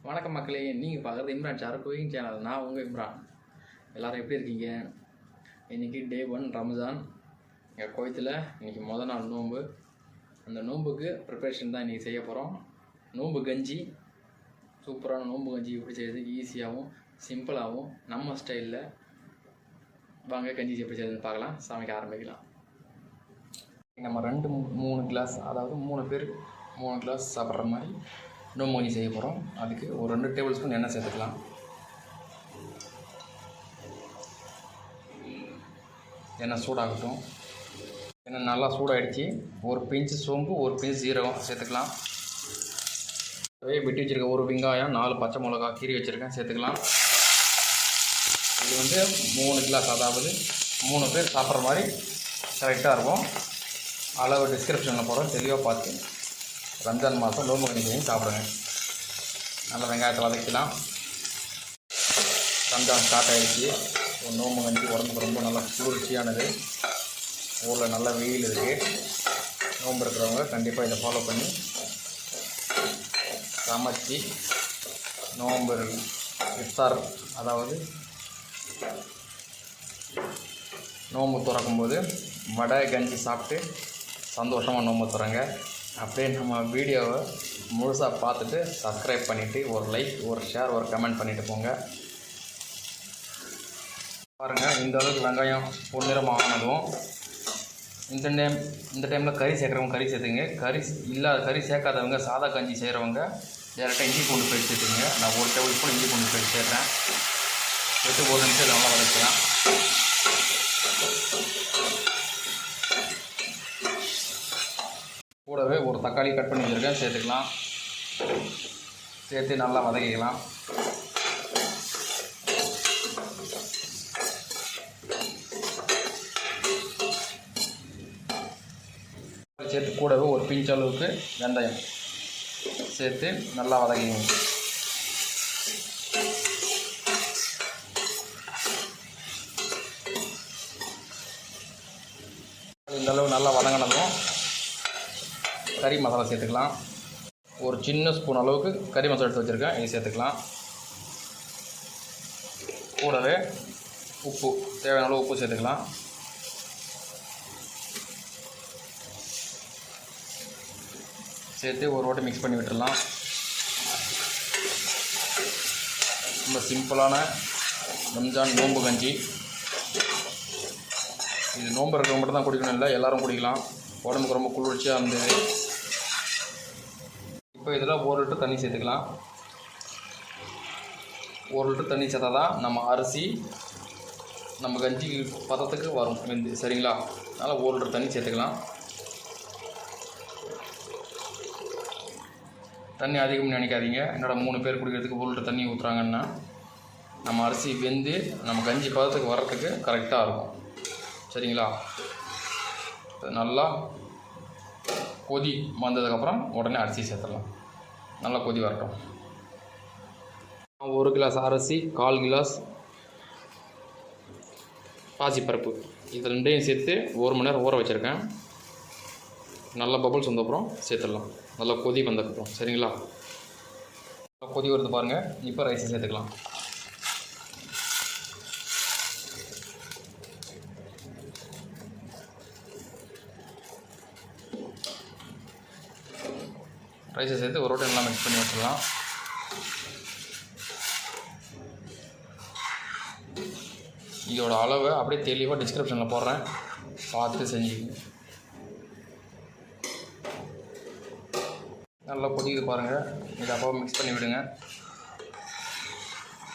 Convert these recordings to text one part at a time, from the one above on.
வணக்கம் மக்களே, நீங்கள் பார்க்குறது இம்ரான் சார் குக்கிங் சேனல். நான் உங்கள் இம்ரான். எல்லோரும் எப்படி இருக்கீங்க? இன்றைக்கி டே 1 ரம்ஜான். எங்கள் கோயத்தில் இன்றைக்கி மொதல் நாள் நோன்பு. அந்த நோன்புக்கு ப்ரிப்ரேஷன் தான் இன்றைக்கி செய்ய போகிறோம். நோன்பு கஞ்சி, சூப்பரான நோன்பு கஞ்சி எப்படி செய்யுது, ஈஸியாகவும் சிம்பிளாகவும் நம்ம ஸ்டைலில். வாங்க கஞ்சி எப்படி செய்யுதுன்னு பார்க்கலாம். சமைக்க ஆரம்பிக்கலாம். நம்ம 2-3 கிளாஸ், அதாவது 3 பேர் 3 கிளாஸ் சாப்பிட்ற மாதிரி நோம்பு கஞ்சி செய்ய போகிறோம். அதுக்கு ஒரு 2 டேபிள் ஸ்பூன் எண்ணெய் சேர்த்துக்கலாம். எண்ணெய் சூடாகட்டும். எண்ணெய் நல்லா சூடாகிடுச்சு. ஒரு பிஞ்சு சோம்பு, ஒரு பிஞ்சு ஜீரகம் சேர்த்துக்கலாம். வெட்டி வச்சுருக்க ஒரு வெங்காயம், 4 பச்சை மிளகா கீரி வச்சுருக்கேன், சேர்த்துக்கலாம். இது 3 கிளாஸ், அதாவது 3 பேர் சாப்பிட்ற மாதிரி கரெக்டாக இருக்கும். அளவு டிஸ்கிரிப்ஷனில் போகிறோம், தெளிவாக பார்த்து ரம்ஜான் மாதம் நோம்பு கஞ்சி செஞ்சு சாப்பிடுங்க. நல்லா வெங்காயத்தை வதக்கலாம். ரம்ஜான் ஸ்டார்ட் ஆகிடுச்சு. ஒரு நோம்பு கஞ்சி உடம்புக்கு ரொம்ப நல்லா குளிர்ச்சியானது. ஊரில் நல்ல வெயில் இருக்குது. நோம்பு இருக்கிறவங்க கண்டிப்பாக இதை ஃபாலோ பண்ணி சமைச்சி நோம்பு இஃப்தார், அதாவது நோம்பு திறக்கும்போது வடை கஞ்சி சாப்பிட்டு சந்தோஷமாக நோம்பு திறங்க. அப்படியே நம்ம வீடியோவை முழுசாக பார்த்துட்டு சப்ஸ்கிரைப் பண்ணிவிட்டு ஒரு லைக், ஒரு ஷேர், ஒரு கமெண்ட் பண்ணிவிட்டு போங்க. பாருங்கள், இந்த அளவுக்கு வெங்காயம் பொன்னிறமாக ஆனதும் இந்த டைமில் கறி சேர்க்குறவங்க கறி சேர்த்துங்க. கறி சேர்க்காதவங்க, சாதா கஞ்சி செய்கிறவங்க டேரெக்டாக இஞ்சி பூண்டு பேஸ்ட் சேர்த்துங்க. நான் 1 டேபிள் ஸ்பூன் இஞ்சி பூண்டு பேஸ்ட் சேர்த்தேன். சேர்த்து 1 நிமிஷம் நல்லா வதக்கலாம். கூடவே ஒரு தக்காளி கட் பண்ணி வச்சுருக்கேன், சேர்த்துக்கலாம். சேர்த்து நல்லா வதக்கிக்கலாம். சேர்த்து கூடவே ஒரு பிஞ்ச் அளவுக்கு வெந்தயம் சேர்த்து நல்லா வதக்கிங்க. இந்தளவு நல்லா வதங்கினதும் கறி மசாலா சேர்த்துக்கலாம். ஒரு சின்ன ஸ்பூன் அளவுக்கு கறி மசாலா எடுத்து வச்சுருக்கேன், இது சேர்த்துக்கலாம். கூடவே உப்பு, தேவையான அளவு உப்பு சேர்த்துக்கலாம். சேர்த்து ஒரு வாட்டி மிக்ஸ் பண்ணி விட்டுடலாம். ரொம்ப சிம்பிளான ரம்ஜான் நோம்பு கஞ்சி. இது நோம்பு இருக்கிறவங்க மட்டும் தான் குடிக்கணும் இல்லை, எல்லோரும் குடிக்கலாம். உடம்புக்கு ரொம்ப குளிர்ச்சியாக இருந்தது. இப்போ இதில் 1 லிட்டர் தண்ணி சேர்த்துக்கலாம். 1 லிட்டர் தண்ணி சேர்த்தா தான் நம்ம அரிசி நம்ம கஞ்சி பதத்துக்கு வரும் வெந்து, சரிங்களா? அதனால் 1 லிட்டர் தண்ணி சேர்த்துக்கலாம். தண்ணி அதிகம்னு நினைக்காதீங்க. என்னோட 3 பேர் குடிக்கிறதுக்கு 1 லிட்டர் தண்ணி ஊற்றுறாங்கன்னா நம்ம அரிசி வெந்து நம்ம கஞ்சி பதத்துக்கு வர்றதுக்கு கரெக்டாக இருக்கும், சரிங்களா? நல்லா கொதி வந்ததுக்கப்புறம் உடனே அரிசி சேர்த்துடலாம். நல்லா கொதி வரட்டும். 1 கிளாஸ் அரிசி, 1/4 கிளாஸ் பாசிப்பருப்பு, இது 2யும் சேர்த்து 1 மணி நேரம் ஊற வச்சுருக்கேன். நல்லா பபுள்ஸ் வந்தப்புறம் சேர்த்துடலாம். நல்லா கொதி வந்ததுக்கப்புறம், சரிங்களா? கொதி வருது பாருங்கள். இப்போ ரைஸை சேர்த்துக்கலாம். ரைஸை சேர்த்து ஒரு வாட்டி நல்லா மிக்ஸ் பண்ணி வச்சிடலாம். இதோட அளவை அப்படியே தெளிவாக டிஸ்கிரிப்ஷனில் போடுறேன், பார்த்து செஞ்சுக்கங்க. நல்லா கொதிக்குது பாருங்கள். இதை அப்போ மிக்ஸ் பண்ணி விடுங்க.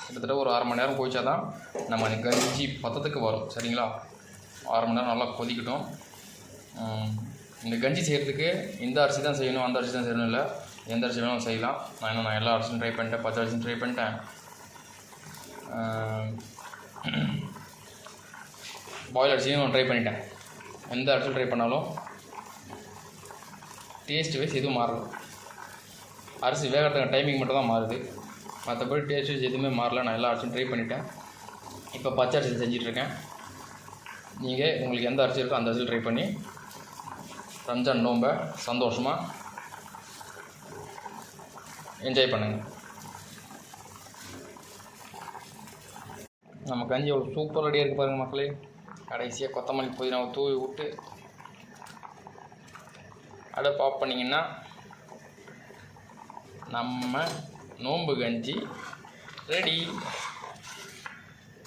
கிட்டத்தட்ட ஒரு 1/2 மணி நேரம் போயிச்சா தான் நம்ம கஞ்சி பதத்துக்கு வரும், சரிங்களா? 1/2 மணி நேரம் நல்லா கொதிக்கட்டும். இந்த கஞ்சி செய்கிறதுக்கு இந்த அரிசி தான் செய்யணும், அந்த அரிசி தான் செய்யணும் இல்லை, எந்த அரிசி வேணும் செய்யலாம். நான் எல்லா அரிசியும் ட்ரை பண்ணிட்டேன். பச்சை அரிசியும் ட்ரை பண்ணிட்டேன், பாயில் அரிசியும் ட்ரை பண்ணிட்டேன். எந்த அரிசியும் ட்ரை பண்ணாலும் டேஸ்ட் வைஸ் எதுவும் மாறல. அரிசி வேகிறதுக்கு டைமிங் மட்டும் தான் மாறுது, மற்றபடி டேஸ்ட் வைஸ் எதுவுமே மாறல. நான் எல்லா அரிசியும் ட்ரை பண்ணிட்டேன். இப்போ பச்சை அரிசி செஞ்சிட்ருக்கேன். நீங்கள் உங்களுக்கு எந்த அரிசி இருக்கோ அந்த அரிசியில் ட்ரை பண்ணி ரம்ஜான் நோம்பை சந்தோஷமாக என்ஜாய் பண்ணுங்கள். நம்ம கஞ்சி எவ்வளோ சூப்பர் ரெடியாக இருக்குது பாருங்கள் மக்களே. கடைசியாக கொத்தமல்லி புதினாவை தூவி விட்டு அடுப்பு ஆஃப் பண்ணிங்கன்னா நம்ம நோம்பு கஞ்சி ரெடி.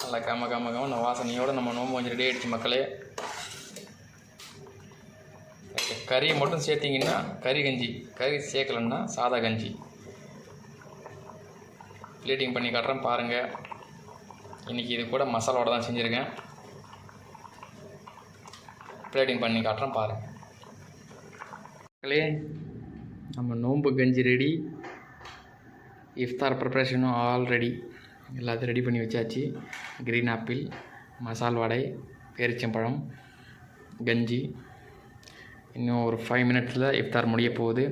நல்லா கம இந்த வாசனையோடு நம்ம நோம்பு கஞ்சி ரெடி ஆகிடுச்சு மக்களே. கறியை மட்டும் சேர்த்திங்கன்னா கறி கஞ்சி, கறி சேர்க்கலன்னா சாதா கஞ்சி. பிளேட்டிங் பண்ணி காட்டுறேன் பாருங்கள். இன்றைக்கி இது கூட மசாலாவோட தான் செஞ்சுருக்கேன். பிளேட்டிங் பண்ணி காட்டுறேன் பாருங்கள் மக்களே. நம்ம நோம்பு கஞ்சி ரெடி. இஃப்தார் ப்ரிப்ரேஷனும் ஆல் ரெடி. எல்லாத்தையும் ரெடி பண்ணி வச்சாச்சு. க்ரீன் ஆப்பிள், மசால் வடை, பேரிச்சம்பழம், கஞ்சி. இன்னும் ஒரு 5 மினிட்ஸில் இஃப்தார் முடிய போகுது.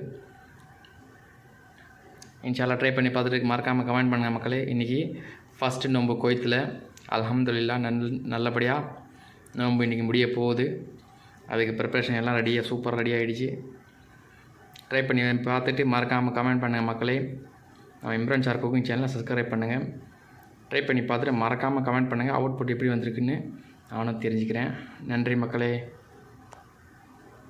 இன்ஷால்லா ட்ரை பண்ணி பார்த்துட்டு மறக்காமல் கமெண்ட் பண்ணுங்கள் மக்களே. இன்றைக்கி ஃபஸ்ட்டு நோம்பு குவைத்தில் அல்ஹம்துலில்லாஹ் நல்லபடியாக நோம்பு இன்றைக்கி முடிய போகுது. அதுக்கு ப்ரிப்ரேஷன் எல்லாம் ரெடியாக சூப்பர் ரெடி ஆகிடுச்சு. ட்ரை பண்ணி பார்த்துட்டு மறக்காமல் கமெண்ட் பண்ணுங்கள் மக்களே. நம்ம இம்ரான் சார் குக்கிங் சேனலை சப்ஸ்கிரைப் பண்ணுங்கள். ட்ரை பண்ணி பார்த்துட்டு மறக்காமல் கமெண்ட் பண்ணுங்கள். அவுட்புட் எப்படி வந்திருக்குன்னு நானும் தெரிஞ்சுக்கிறேன். நன்றி மக்களே.